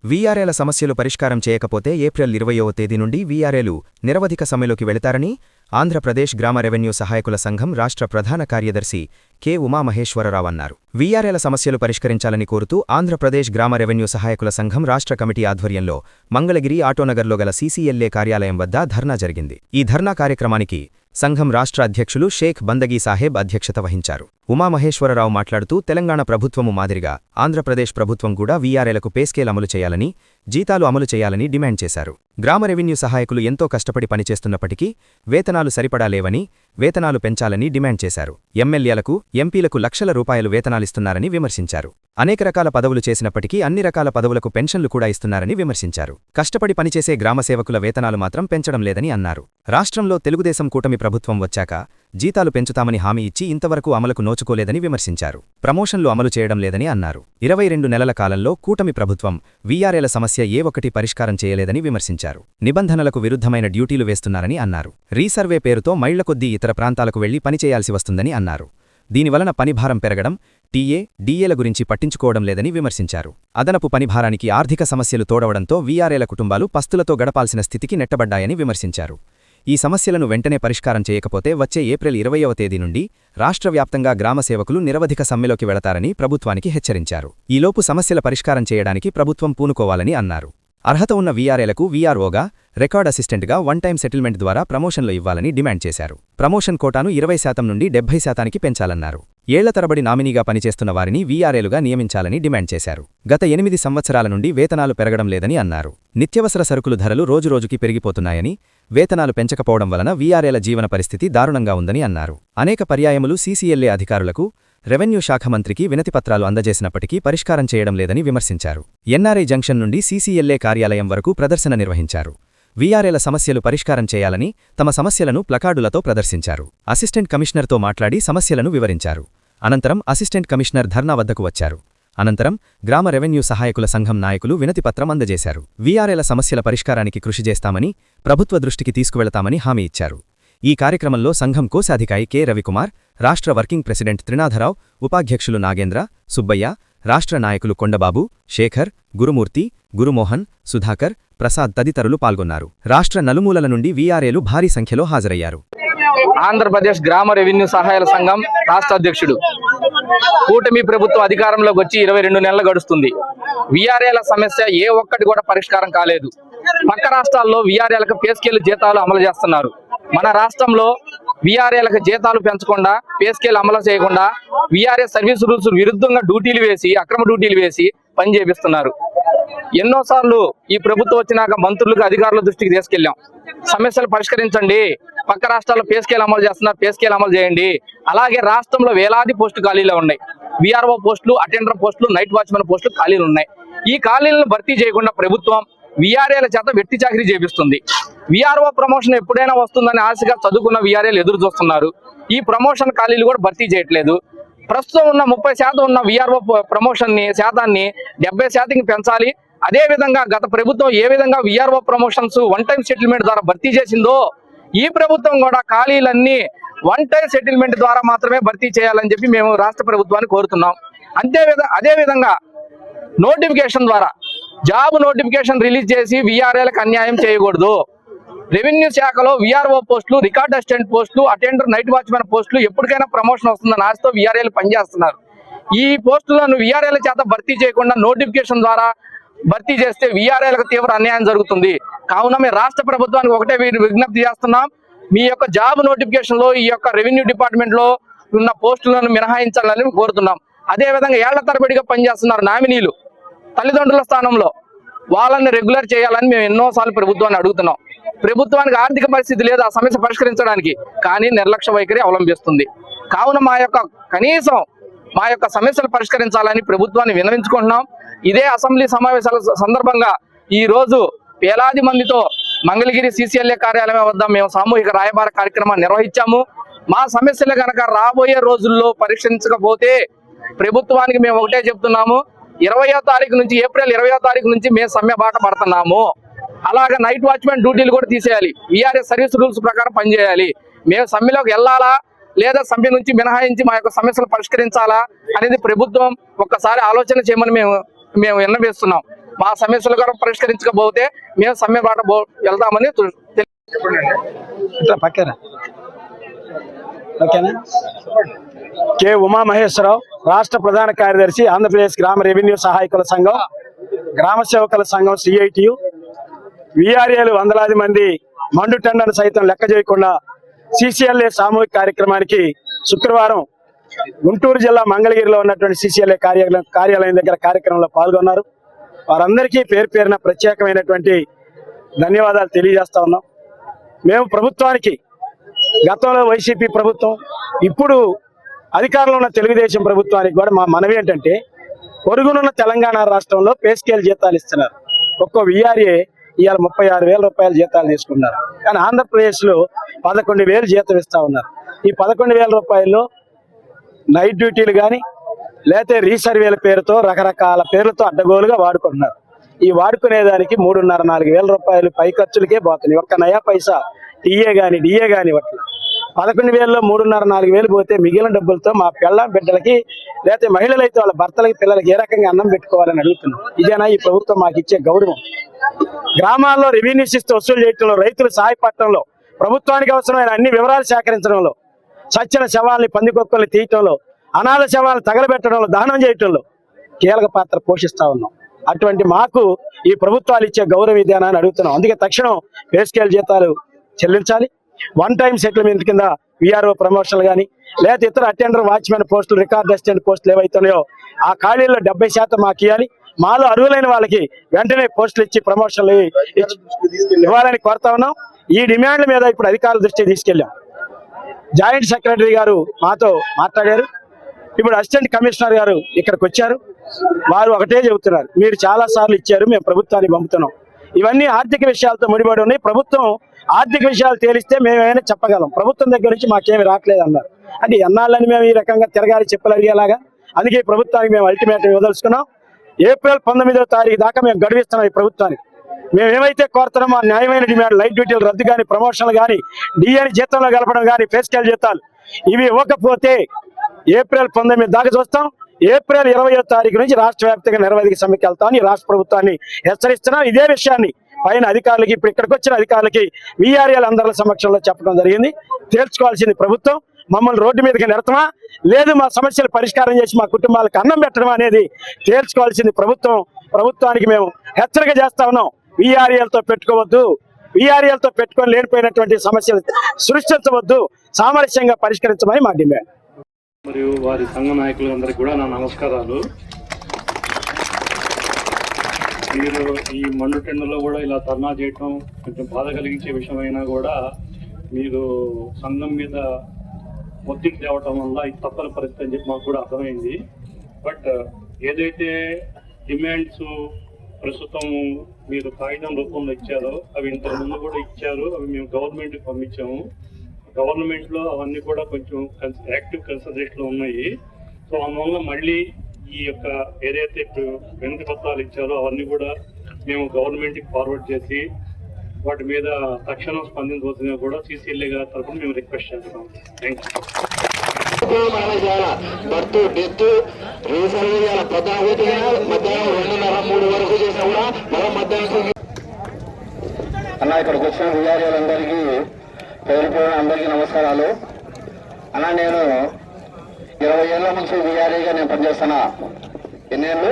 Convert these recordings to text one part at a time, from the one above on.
వీఆర్ఏల సమస్యలు పరిష్కారం చేయకపోతే ఏప్రిల్ 20వ తేదీ నుండి వీఆర్ఏలు నిరవధిక సమ్మెలోకి వెళతారని ఆంధ్రప్రదేశ్ గ్రామ రెవెన్యూ సహాయకుల సంఘం రాష్ట్ర ప్రధాన కార్యదర్శి కె ఉమామహేశ్వరరావు అన్నారు. వీఆర్ఏల సమస్యలు పరిష్కరించాలని కోరుతూ ఆంధ్రప్రదేశ్ గ్రామ రెవెన్యూ సహాయకుల సంఘం రాష్ట్ర కమిటీ ఆధ్వర్యంలో మంగళగిరి ఆటోనగర్లో గల సీసీఎల్ఏ కార్యాలయం వద్ద ధర్నా జరిగింది. ఈ ధర్నా కార్యక్రమానికి సంఘం రాష్ట్ర అధ్యక్షులు షేక్ బందగీ సాహెబ్ అధ్యక్షత వహించారు. ఉమామహేశ్వరరావు మాట్లాడుతూ తెలంగాణ ప్రభుత్వము మాదిరిగా ఆంధ్రప్రదేశ్ ప్రభుత్వం కూడా వీఆర్ఏలకు పేస్కేల్ అమలు చేయాలని, జీతాలు అమలు చేయాలని డిమాండ్ చేశారు. గ్రామ రెవెన్యూ సహాయకులు ఎంతో కష్టపడి పనిచేస్తున్నప్పటికీ వేతనాలు సరిపడా లేవని, వేతనాలు పెంచాలని డిమాండ్ చేశారు. ఎమ్మెల్యేలకు, ఎంపీలకు లక్షల రూపాయలు వేతనాలిస్తున్నారని విమర్శించారు. అనేక రకాల పదవులు చేసినప్పటికీ అన్ని రకాల పదవులకు పెన్షన్లు కూడా ఇస్తున్నారని విమర్శించారు. కష్టపడి పనిచేసే గ్రామసేవకుల వేతనాలు మాత్రం పెంచడం లేదని అన్నారు. రాష్ట్రంలో తెలుగుదేశం కూటమి ప్రభుత్వం వచ్చాక జీతాలు పెంచుతామని హామీ ఇచ్చి ఇంతవరకు అమలుకు నోచుకోలేదని విమర్శించారు. ప్రమోషన్లు అమలు చేయడం లేదని అన్నారు. 22 నెలల కాలంలో కూటమి ప్రభుత్వం వీఆర్ఏల సమస్య ఏ ఒక్కటి పరిష్కారం చేయలేదని విమర్శించారు. నిబంధనలకు విరుద్ధమైన డ్యూటీలు వేస్తున్నారని అన్నారు. రీసర్వే పేరుతో మైళ్ల కొద్దీ ఇతర ప్రాంతాలకు వెళ్లి పనిచేయాల్సి వస్తుందని అన్నారు. దీనివలన పనిభారం పెరగడం, టీఏ, డీఏల గురించి పట్టించుకోవడం లేదని విమర్శించారు. అదనపు పనిభారానికి ఆర్థిక సమస్యలు తోడవడంతో వీఆర్ఏల కుటుంబాలు పస్తులతో గడపాల్సిన స్థితికి నెట్టబడ్డాయని విమర్శించారు. ఈ సమస్యలను వెంటనే పరిష్కారం చేయకపోతే వచ్చే ఏప్రిల్ 20వ తేదీ నుండి రాష్ట్ర వ్యాప్తంగా గ్రామ సేవకులు నిరవధిక సమ్మెలోకి వెళతారని ప్రభుత్వానికి హెచ్చరించారు. ఈలోపు సమస్యల పరిష్కారం చేయడానికి ప్రభుత్వం పూనుకోవాలని అన్నారు. అర్హత ఉన్న వీఆర్ఏలకు వీఆర్ఓగా, రికార్డ్ అసిస్టెంట్గా వన్ టైం సెటిల్మెంట్ ద్వారా ప్రమోషన్లు ఇవ్వాలని డిమాండ్ చేశారు. ప్రమోషన్ కోటాను 20% నుండి 70%కి పెంచాలన్నారు. ఏళ్ల తరబడి నామినీగా పనిచేస్తున్న వారిని వీఆర్ఏలుగా నియమించాలని డిమాండ్ చేశారు. గత 8 సంవత్సరాల నుండి వేతనాలు పెరగడం లేదని అన్నారు. నిత్యవసర సరుకులు ధరలు రోజురోజుకి పెరిగిపోతున్నాయని, వేతనాలు పెంచకపోవడం వలన వీఆర్ఏల జీవన పరిస్థితి దారుణంగా ఉందని అన్నారు. అనేక పర్యాయములు సీసీఎల్ఏ అధికారులకు, రెవెన్యూ శాఖ మంత్రికి వినతిపత్రాలు అందజేసినప్పటికీ పరిష్కారం చేయడం లేదని విమర్శించారు. ఎన్ఆర్ఐ జంక్షన్ నుండి సీసీఎల్ఏ కార్యాలయం వరకు ప్రదర్శన నిర్వహించారు. వీఆర్ఏల సమస్యలు పరిష్కారం చేయాలని తమ సమస్యలను ప్లకార్డులతో ప్రదర్శించారు. అసిస్టెంట్ కమిషనర్తో మాట్లాడి సమస్యలను వివరించారు. అనంతరం అసిస్టెంట్ కమిషనర్ ధర్నా వద్దకు వచ్చారు. అనంతరం గ్రామ రెవెన్యూ సహాయకుల సంఘం నాయకులు వినతిపత్రం అందజేశారు. వీఆర్ఏల సమస్యల పరిష్కారానికి కృషి చేస్తామని, ప్రభుత్వ దృష్టికి తీసుకువెళతామని హామీ ఇచ్చారు. ఈ కార్యక్రమంలో సంఘం కోశాధికారి కె రవికుమార్, రాష్ట్ర వర్కింగ్ ప్రెసిడెంట్ త్రినాథరావు, ఉపాధ్యక్షులు నాగేంద్ర, సుబ్బయ్య, రాష్ట్ర నాయకులు కొండబాబు, శేఖర్, గురుమూర్తి, గురుమోహన్, సుధాకర్, ప్రసాద్ తదితరులు పాల్గొన్నారు. రాష్ట్ర నలుమూలల నుండి వీఆర్ఏలు భారీ సంఖ్యలో హాజరయ్యారు. ఆంధ్రప్రదేశ్ గ్రామ రెవెన్యూ సహాయాల సంఘం రాష్ట్ర అధ్యక్షుడు. కూటమి ప్రభుత్వం అధికారంలోకి వచ్చి 22 నెలలు గడుస్తుంది. వీఆర్ఏల సమస్య ఏ ఒక్కటి కూడా పరిష్కారం కాలేదు. పక్క రాష్ట్రాల్లో వీఆర్ఏలకు పేస్కేల్ జీతాలు అమలు చేస్తున్నారు. మన రాష్ట్రంలో వీఆర్ఏలకు జీతాలు పెంచకుండా, పేస్కేల్ అమలు చేయకుండా వీఆర్ఏ సర్వీస్ రూల్స్ విరుద్ధంగా డ్యూటీలు వేసి, అక్రమ డ్యూటీలు వేసి పని చేపిస్తున్నారు. ఎన్నోసార్లు ఈ ప్రభుత్వం వచ్చినాక మంత్రులకు, అధికారుల దృష్టికి తీసుకెళ్లాం. సమస్యలు పరిష్కరించండి, పక్క రాష్ట్రాల్లో పేస్కేల్ అమలు చేస్తున్నారు, పేస్కేల్ అమలు చేయండి. అలాగే రాష్ట్రంలో వేలాది పోస్టులు ఖాళీలు ఉన్నాయి. వీఆర్ఓ పోస్టులు, అటెండర్ పోస్టులు, నైట్ వాచ్మెన్ పోస్టులు ఖాళీలు ఉన్నాయి. ఈ ఖాళీలను భర్తీ చేయకుండా ప్రభుత్వం వీఆర్ఏల చేత వెట్టి చాకరీ చేపిస్తుంది. వీఆర్ఓ ప్రమోషన్ ఎప్పుడైనా వస్తుందని ఆశగా చదువుకున్న వీఆర్ఏలు ఎదురు చూస్తున్నారు. ఈ ప్రమోషన్ ఖాళీలు కూడా భర్తీ చేయట్లేదు. ప్రస్తుతం ఉన్న 30% ఉన్న వీఆర్ఓ ప్రమోషన్ శాతాన్ని 70%కి పెంచాలి. అదే విధంగా గత ప్రభుత్వం ఏ విధంగా VRO promotions one time settlement ద్వారా భర్తీ చేసిందో, ఈ ప్రభుత్వం కూడా ఖాళీలన్నీ వన్ టైం సెటిల్మెంట్ ద్వారా మాత్రమే భర్తీ చేయాలని చెప్పి మేము రాష్ట్ర ప్రభుత్వాన్ని కోరుతున్నాం. అదే విధంగా నోటిఫికేషన్ ద్వారా జాబ్ నోటిఫికేషన్ రిలీజ్ చేసి వీఆర్ఏలకు అన్యాయం చేయకూడదు. రెవెన్యూ శాఖలో వీఆర్ఓ పోస్టులు, రికార్డ్ అసిస్టెంట్ పోస్టులు, అటెండర్, నైట్ వాచ్మెన్ పోస్టులు ఎప్పటికైనా ప్రమోషన్ వస్తుందని ఆశతో వీఆర్ఏలు పనిచేస్తున్నారు. ఈ పోస్టులను వీఆర్ఏల చేత భర్తీ చేయకుండా నోటిఫికేషన్ ద్వారా భర్తీ చేస్తే వీఆర్ఏలకు తీవ్ర అన్యాయం జరుగుతుంది. కావున మేము రాష్ట్ర ప్రభుత్వానికి ఒకటే విజ్ఞప్తి చేస్తున్నాం. మీ యొక్క జాబ్ నోటిఫికేషన్ లో ఈ యొక్క రెవెన్యూ డిపార్ట్మెంట్ లో ఉన్న పోస్టులను మినహాయించాలని కోరుతున్నాం. అదే విధంగా ఏళ్ల తరబడిగా పనిచేస్తున్నారు నామినీలు, తల్లిదండ్రుల స్థానంలో వాళ్ళని రెగ్యులర్ చేయాలని మేము ఎన్నోసార్లు ప్రభుత్వాన్ని అడుగుతున్నాం. ప్రభుత్వానికి ఆర్థిక పరిస్థితి లేదు ఆ సమస్య పరిష్కరించడానికి, కానీ నిర్లక్ష్య వైఖరి అవలంబిస్తుంది. కావున కనీసం మా యొక్క సమస్యలు పరిష్కరించాలని ప్రభుత్వాన్ని విన్నవించుకుంటున్నాం. ఇదే అసెంబ్లీ సమావేశాల సందర్భంగా ఈ రోజు వేలాది మందితో మంగళగిరి సీసీఎల్ఏ కార్యాలయం వద్ద మేము సామూహిక రాయబార కార్యక్రమాన్ని నిర్వహించాము. మా సమస్యలు కనుక రాబోయే రోజుల్లో పరిష్కరించకపోతే ప్రభుత్వానికి మేము ఒకటే చెప్తున్నాము, 20వ తారీఖు నుంచి, ఏప్రిల్ 20వ తారీఖు నుంచి మేము సమ్మె బాట పడుతున్నాము. అలాగే నైట్ వాచ్మెన్ డ్యూటీలు కూడా తీసేయాలి, వీఆర్ఏ సర్వీస్ రూల్స్ ప్రకారం పనిచేయాలి. మేము సమ్మెలోకి వెళ్ళాలా లేదా సమ్మె నుంచి మినహాయించి మా యొక్క సమస్యలు పరిష్కరించాలా అనేది ప్రభుత్వం ఒక్కసారి ఆలోచన చేయమని మేము విన్నవిస్తున్నాం. మా సమస్యలు కూడా పరిష్కరించకపోతే మేము సమ్మె బాట వెళ్తామని ఇట్లా పక్కన ఓకేనా. కె ఉమామహేశ్వరరావు, రాష్ట్ర ప్రధాన కార్యదర్శి, ఆంధ్రప్రదేశ్ గ్రామ రెవెన్యూ సహాయకుల సంఘం, గ్రామ సేవకుల సంఘం CITU. విఆర్ఏలు వందలాది మంది మండు టెండను సైతం లెక్క చేయకుండా CCLA సామూహిక కార్యక్రమానికి శుక్రవారం గుంటూరు జిల్లా మంగళగిరిలో ఉన్నటువంటి CCLA కార్యాలయం దగ్గర కార్యక్రమంలో పాల్గొన్నారు. వారందరికీ పేరు పేరున ప్రత్యేకమైనటువంటి ధన్యవాదాలు తెలియజేస్తా ఉన్నాం. మేము ప్రభుత్వానికి, గతంలో వైసీపీ ప్రభుత్వం, ఇప్పుడు అధికారంలో ఉన్న తెలుగుదేశం ప్రభుత్వానికి కూడా మా మనవి ఏంటంటే, పొరుగునున్న తెలంగాణ రాష్ట్రంలో పే స్కేల్ జీతాలు ఇస్తున్నారు. ఒక్కో VRA ఇవాళ 36,000 రూపాయల జీతాలు తీసుకున్నారు. కానీ ఆంధ్రప్రదేశ్లో 11,000 జీతం ఇస్తా ఉన్నారు. ఈ 11,000 రూపాయల్లో నైట్ డ్యూటీలు కానీ లేకపోతే రీసర్వేల పేరుతో రకరకాల పేర్లతో అడ్డగోలుగా వాడుకుంటున్నారు. ఈ వాడుకునేదానికి 3,500-4,000 రూపాయలు పై ఖర్చులకే పోతున్నాయి. ఒక్క నయా పైసా టీఏ కానీ డిఏ కానీ ఇవ్వట్లేదు. 11,000లో 3,500-4,000 పోతే మిగిలిన డబ్బులతో మా పిల్ల బిడ్డలకి లేకపోతే మహిళలైతే వాళ్ళ భర్తలకి పిల్లలకి ఏ రకంగా అన్నం పెట్టుకోవాలని అడుగుతున్నాం. ఇదేనా ఈ ప్రభుత్వం మాకు ఇచ్చే గౌరవం? గ్రామాల్లో రెవెన్యూ శిస్తు వసూలు చేయడంలో, రైతులు సహాయపడటంలో, ప్రభుత్వానికి అవసరమైన అన్ని వివరాలు సేకరించడంలో, చచ్చిన శవాల్ని పందికొక్కల్ని తీయటంలో, అనాథ శవాలను తగలబెట్టడంలో, దహనం చేయటంలో కీలక పాత్ర పోషిస్తా ఉన్నాం. అటువంటి మాకు ఈ ప్రభుత్వాలు ఇచ్చే గౌరవ విధానాన్ని అడుగుతున్నాం. అందుకే తక్షణం పే స్కేల్ జీతాలు చెల్లించాలి. వన్ టైం సెటిల్మెంట్ కింద VRO ప్రమోషన్లు కానీ లేకపోతే ఇతర అటెండర్, వాచ్మెన్ పోస్టులు, రికార్డ్ అసిస్టెంట్ పోస్టులు ఏవైతున్నాయో ఆ ఖాళీల్లో 70% మాకు ఇవ్వాలి. మాలో అర్హులైన వాళ్ళకి వెంటనే పోస్టులు ఇచ్చి ప్రమోషన్లు ఇవ్వాలని కోరుతా ఉన్నాం. ఈ డిమాండ్ల మీద ఇప్పుడు అధికారుల దృష్టికి తీసుకెళ్ళాం. జాయింట్ సెక్రటరీ గారు మాతో మాట్లాడారు. ఇప్పుడు అసిస్టెంట్ కమిషనర్ గారు ఇక్కడికి వచ్చారు. వారు ఒకటే చెబుతున్నారు, మీరు చాలా సార్లు ఇచ్చారు, మేము ప్రభుత్వానికి పంపుతున్నాం. ఇవన్నీ ఆర్థిక విషయాలతో ముడిపడి ఉన్నాయి. ప్రభుత్వం ఆర్థిక విషయాలు తేలిస్తే మేమేమైనా చెప్పగలం, ప్రభుత్వం దగ్గర నుంచి మాకేమి రావట్లేదు అన్నారు. అంటే ఎన్నాళ్ళని మేము ఈ రకంగా తిరగాలి చెప్పులు అడిగేలాగా? అందుకే ప్రభుత్వానికి మేము అల్టిమేటం ఇవ్వదలుచుకున్నాం. ఏప్రిల్ 19వ తారీఖు దాకా మేము గడువిస్తున్నాం ఈ ప్రభుత్వానికి. మేము ఏమైతే కోరుతున్నామో ఆ న్యాయమైన డిమాండ్, లైట్ డ్యూటీలు రద్దు కానీ, ప్రమోషన్లు కానీ, డిఏని జీతంలో కలపడం కానీ, పే స్కేల్ జీతాలు ఇవి ఇవ్వకపోతే ఏప్రిల్ 19 దాకా చూస్తాం. ఏప్రిల్ 20వ తారీఖు నుంచి రాష్ట్ర వ్యాప్తంగా నిరవధిక సమ్మెకి వెళ్తామని రాష్ట్ర ప్రభుత్వాన్ని హెచ్చరిస్తున్నాం. ఇదే విషయాన్ని పైన అధికారులకి, ఇప్పుడు ఇక్కడికి వచ్చిన అధికారులకి, VRAల అందరి సమక్షంలో చెప్పడం జరిగింది. తేల్చుకోవాల్సింది ప్రభుత్వం. మమ్మల్ని రోడ్డు మీదకి నెడతామా లేదు మా సమస్యలు పరిష్కారం చేసి మా కుటుంబాలకు అన్నం పెట్టడం అనేది తేల్చుకోవాల్సింది ప్రభుత్వం. ప్రభుత్వానికి మేము హెచ్చరిక చేస్తా ఉన్నాం. VRAలతో పెట్టుకోవద్దు, VRAలతో పెట్టుకొని లేనిపోయినటువంటి సమస్యలు సృష్టించవద్దు, సామరస్యంగా పరిష్కరించమని మా డిమాండ్. మరియు వారి సంఘ నాయకులందరికీ కూడా నా నమస్కారాలు. మీరు ఈ మండు టెండలో కూడా ఇలా ధర్నా చేయటం కొంచెం బాధ కలిగించే విషయమైనా కూడా మీరు సంఘం మీద ఒత్తిడి తేవటం వల్ల ఇది తప్పని పరిస్థితి అని చెప్పి మాకు కూడా అర్థమైంది. బట్ ఏదైతే డిమాండ్స్ ప్రస్తుతం మీరు కాగితం రూపంలో ఇచ్చారో అవి ఇంతకు ముందు కూడా ఇచ్చారు, అవి మేము గవర్నమెంట్కి పంపించాము. గవర్నమెంట్లో అవన్నీ కూడా కొంచెం యాక్టివ్ కన్సిడరేషన్లో ఉన్నాయి. సో అందువల్ల మళ్ళీ ఈ యొక్క ఏదైతే వినతి పత్రాలు ఇచ్చారో అవన్నీ కూడా మేము గవర్నమెంట్కి ఫార్వర్డ్ చేసి వాటి మీద తక్షణం స్పందించవలసిన కూడా CCLA గారి తరఫున మేము రిక్వెస్ట్ చేస్తున్నాం. Thank you. Birth death resurvey మధ్యాహ్నం 2:30-3 వరకు చేసినా కూడా మరో మధ్యాహ్నం అన్న ఇక్కడికి వచ్చిన VRAలందరికీ పేరు పేరు అందరికీ నమస్కారాలు. అన్న నేను 20 ఏళ్ళ నుంచి VRAగా నేను పనిచేస్తున్నా. ఎన్నేళ్ళు?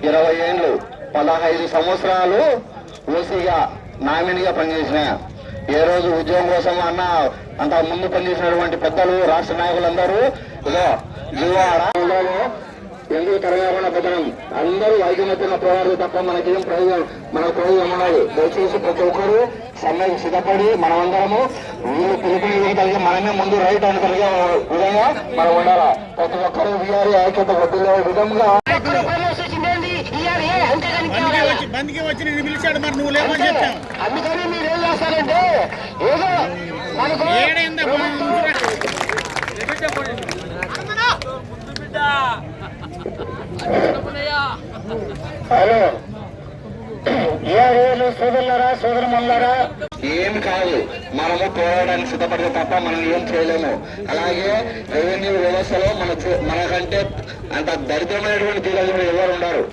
20 ఏళ్ళు. 15 సంవత్సరాలు ఓసీగా నామినీగా పనిచేసిన. ఏ రోజు ఉద్యోగం కోసం అన్న అంత ముందు పనిచేసినటువంటి పెద్దలు, రాష్ట్ర నాయకులందరూ ఇదో జీవాడలో ఎందుకు తరగకుండా బతనం అందరూ ఐకమత్యంగా పోరాడు తప్ప మనకేం ప్రయోజనం, మనకు ప్రయోజనం ఉండదు. దయచేసి ప్రతి ఒక్కరు సమ్మెకు సిద్ధపడి మనమందరము వీళ్ళు పిలుపుని మనమే ముందు రైట్ అని కలిగే విధంగా మనం ఉండాలా. ప్రతి ఒక్కరు VRA ఐక్యత వద్దులే విధంగా అందుకని మీరు ఏం చేస్తారంటే ఏదో మనకు హలో VRAలు సోదరులారా, సోదరమల్లారా, ఏం కాదు, మనము పోరాడడానికి సిద్ధపడితే తప్ప మనం ఏం చేయలేము. అలాగే రెవెన్యూ వ్యవస్థలో మనకంటే అంత దరిద్రమైనటువంటి దిగజులు ఎవరు ఉన్నారు.